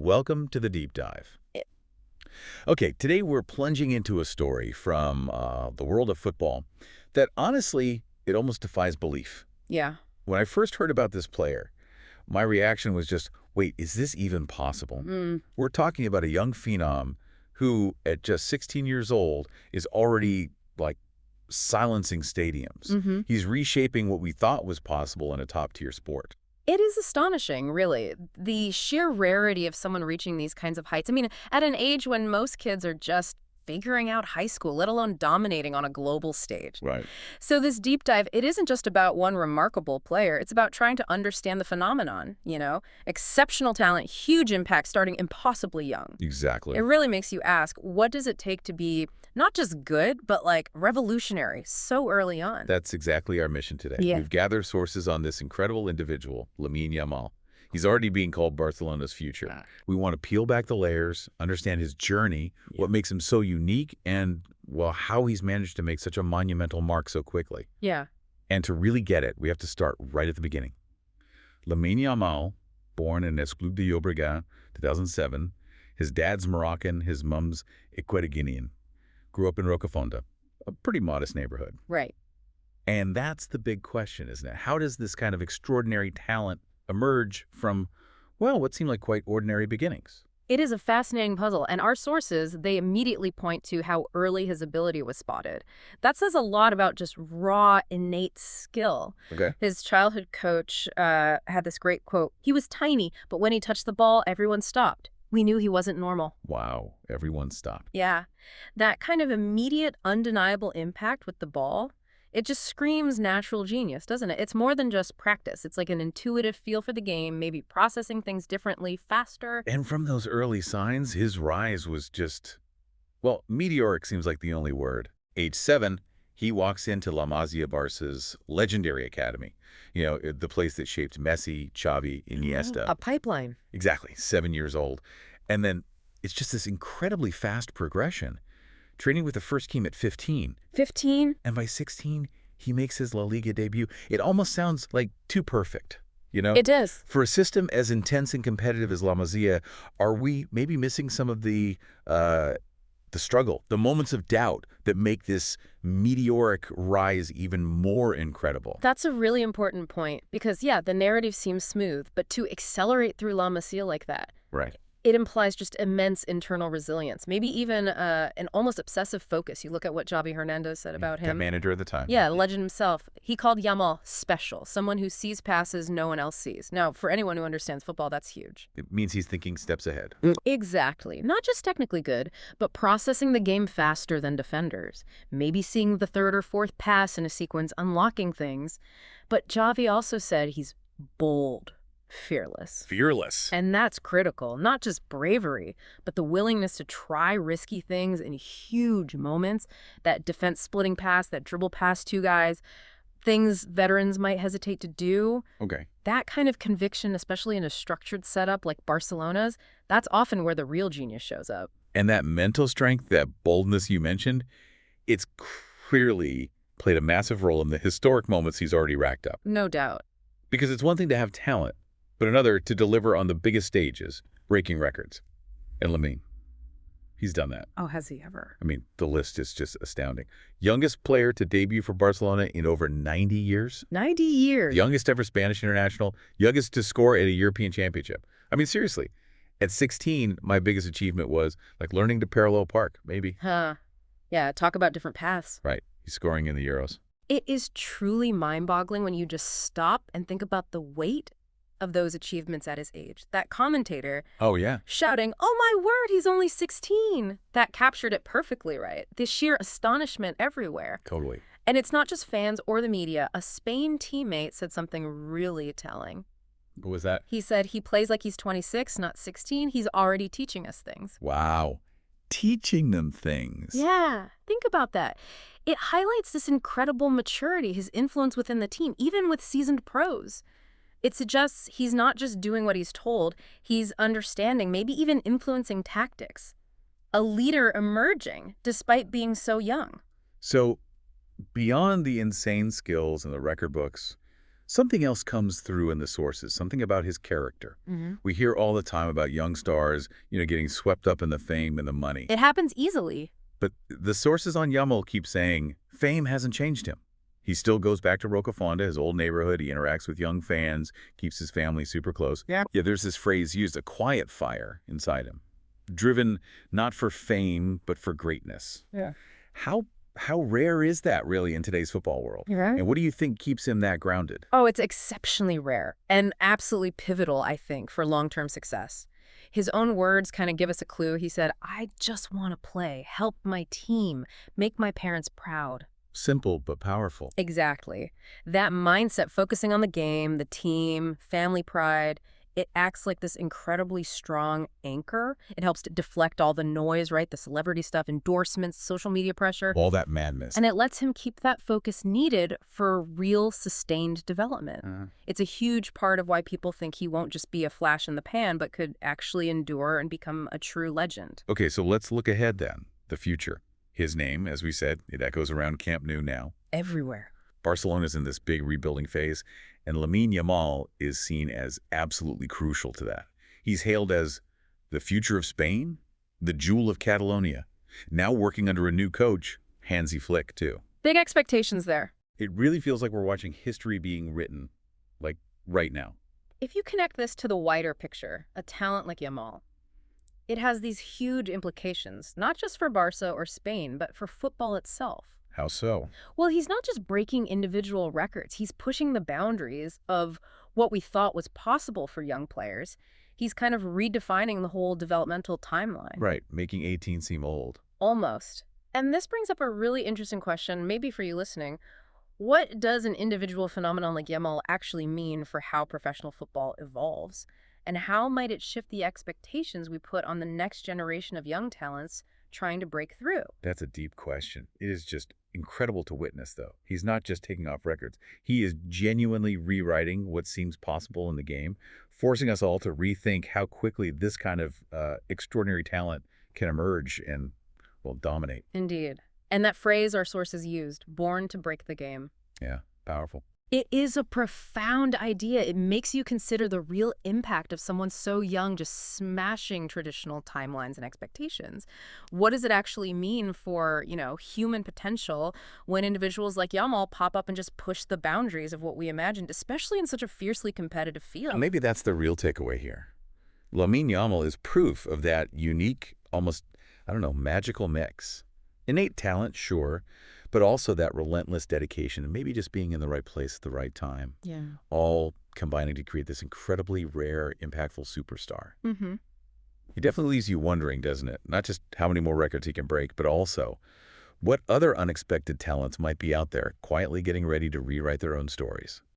Welcome to the Deep Dive. Okay, today we're plunging into a story from the world of football that honestly, it almost defies belief. Yeah. When I first heard about this player, my reaction was just, wait, is this even possible? Mm. We're talking about a young phenom who, at just 16 years old, is already, like, silencing stadiums. hmm He's reshaping what we thought was possible in a top-tier sport. It is astonishing, really, the sheer rarity of someone reaching these kinds of heights. I mean, at an age when most kids are just figuring out high school, let alone dominating on a global stage. Right. So this deep dive, it isn't just about one remarkable player. It's about trying to understand the phenomenon. Exceptional talent, huge impact, starting impossibly young. Exactly. It really makes you ask, what does it take to be not just good, but like revolutionary so early on? That's exactly our mission today. Yeah. We've gathered sources on this incredible individual, Lamine Yamal. He's already being called Barcelona's future. We want to peel back the layers, understand his journey, what makes him so unique, and, well, how he's managed to make such a monumental mark so quickly. Yeah. And to really get it, we have to start right at the beginning. Lamine Yamal, born in Esplugue de Llobregat, 2007. His dad's Moroccan, his mom's Ecuadorian. Grew up in Rocafonda, a pretty modest neighborhood. Right. And that's the big question, isn't it? How does this kind of extraordinary talent emerge from, well, what seem like quite ordinary beginnings? It is a fascinating puzzle, and our sources, they immediately point to how early his ability was spotted. That says a lot about just raw, innate skill. Okay. His childhood coach had this great quote, "He was tiny, but when he touched the ball, everyone stopped. We knew he wasn't normal." Wow, everyone stopped. Yeah, that kind of immediate, undeniable impact with the ball, it just screams natural genius, doesn't it? It's more than just practice. It's like an intuitive feel for the game, maybe processing things differently, faster. And from those early signs, his rise was just, well, meteoric seems like the only word. Age 7, he walks into La Masia Barca's legendary academy. The place that shaped Messi, Xavi, Iniesta. A pipeline. Exactly, 7 years old. And then it's just this incredibly fast progression. Training with the first team at 15. 15? And by 16, he makes his La Liga debut. It almost sounds like too perfect, It does. For a system as intense and competitive as La Masia, are we maybe missing some of the struggle, the moments of doubt that make this meteoric rise even more incredible? That's a really important point because, yeah, the narrative seems smooth, but to accelerate through La Masia like that, Right. it implies just immense internal resilience, maybe even an almost obsessive focus. You look at what Javi Hernandez said about That him. manager at the time. Yeah, the legend himself. He called Yamal special, someone who sees passes no one else sees. Now, for anyone who understands football, that's huge. It means he's thinking steps ahead. Exactly. Not just technically good, but processing the game faster than defenders. Maybe seeing the third or fourth pass in a sequence, unlocking things. But Javi also said he's bold, fearless. Fearless. And that's critical. Not just bravery, but the willingness to try risky things in huge moments. That defense-splitting pass, that dribble past two guys, things veterans might hesitate to do. Okay. That kind of conviction, especially in a structured setup like Barcelona's, that's often where the real genius shows up. And that mental strength, that boldness you mentioned, it's clearly played a massive role in the historic moments he's already racked up. No doubt. Because it's one thing to have talent, but another to deliver on the biggest stages, breaking records. And Lamine, he's done that. Oh, has he ever? I mean, the list is just astounding. Youngest player to debut for Barcelona in over 90 years. 90 years. Youngest ever Spanish international. Youngest to score at a European championship. I mean, seriously. At 16, my biggest achievement was like learning to parallel park, maybe. Huh. Yeah, talk about different paths. Right. He's scoring in the Euros. It is truly mind-boggling when you just stop and think about the weight of those achievements at his age. That commentator Oh, yeah. shouting, "Oh my word, he's only 16." That captured it perfectly, right? The sheer astonishment everywhere. Totally. And it's not just fans or the media. A Spain teammate said something really telling. What was that? He said he plays like he's 26, not 16. He's already teaching us things. Wow. Teaching them things. Yeah, think about that. It highlights this incredible maturity, his influence within the team, even with seasoned pros. It suggests he's not just doing what he's told, he's understanding, maybe even influencing tactics. A leader emerging, despite being so young. So, beyond the insane skills in the record books, Something else comes through in the sources, something about his character. Hmm. We hear all the time about young stars, getting swept up in the fame and the money. It happens easily. But the sources on Yamal keep saying fame hasn't changed him. He still goes back to Rocafonda, his old neighborhood. He interacts with young fans, keeps his family super close. Yeah, there's this phrase used, a quiet fire inside him, driven not for fame, but for greatness. Yeah. How rare is that really in today's football world? You're right. And what do you think keeps him that grounded? Oh, it's exceptionally rare and absolutely pivotal, I think, for long-term success. His own words kind of give us a clue. He said, "I just want to play, help my team, make my parents proud." Simple but powerful. Exactly. That mindset, focusing on the game, the team, family pride, it acts like this incredibly strong anchor. It helps to deflect all the noise, right? The celebrity stuff, endorsements, social media pressure. All that madness. And it lets him keep that focus needed for real sustained development. It's a huge part of why people think he won't just be a flash in the pan, but could actually endure and become a true legend. Okay, so let's look ahead then. The future. His name, as we said, it echoes around Camp Nou now. Everywhere. Barcelona's in this big rebuilding phase, and Lamine Yamal is seen as absolutely crucial to that. He's hailed as the future of Spain, the jewel of Catalonia, now working under a new coach, Hansi Flick, too. Big expectations there. It really feels like we're watching history being written, like right now. If you connect this to the wider picture, a talent like Yamal, it has these huge implications, not just for Barca or Spain, but for football itself. How so? Well, he's not just breaking individual records. He's pushing the boundaries of what we thought was possible for young players. He's kind of redefining the whole developmental timeline. Right, making 18 seem old. Almost. And this brings up a really interesting question, maybe for you listening. What does an individual phenomenon like Yamal actually mean for how professional football evolves? And how might it shift the expectations we put on the next generation of young talents trying to break through? That's a deep question. It is just incredible to witness, though. He's not just taking off records. He is genuinely rewriting what seems possible in the game, forcing us all to rethink how quickly this kind of extraordinary talent can emerge and, well, dominate. Indeed. And that phrase our sources used, born to break the game. Yeah, powerful. It is a profound idea. It makes you consider the real impact of someone so young just smashing traditional timelines and expectations. What does it actually mean for, human potential when individuals like Yamal pop up and just push the boundaries of what we imagined, especially in such a fiercely competitive field? Maybe that's the real takeaway here. Lamine Yamal is proof of that unique, almost, magical mix. Innate talent, sure, but also that relentless dedication and maybe just being in the right place at the right time. Yeah. All combining to create this incredibly rare, impactful superstar. Mm-hmm. It definitely leaves you wondering, doesn't it? Not just how many more records he can break, but also what other unexpected talents might be out there quietly getting ready to rewrite their own stories.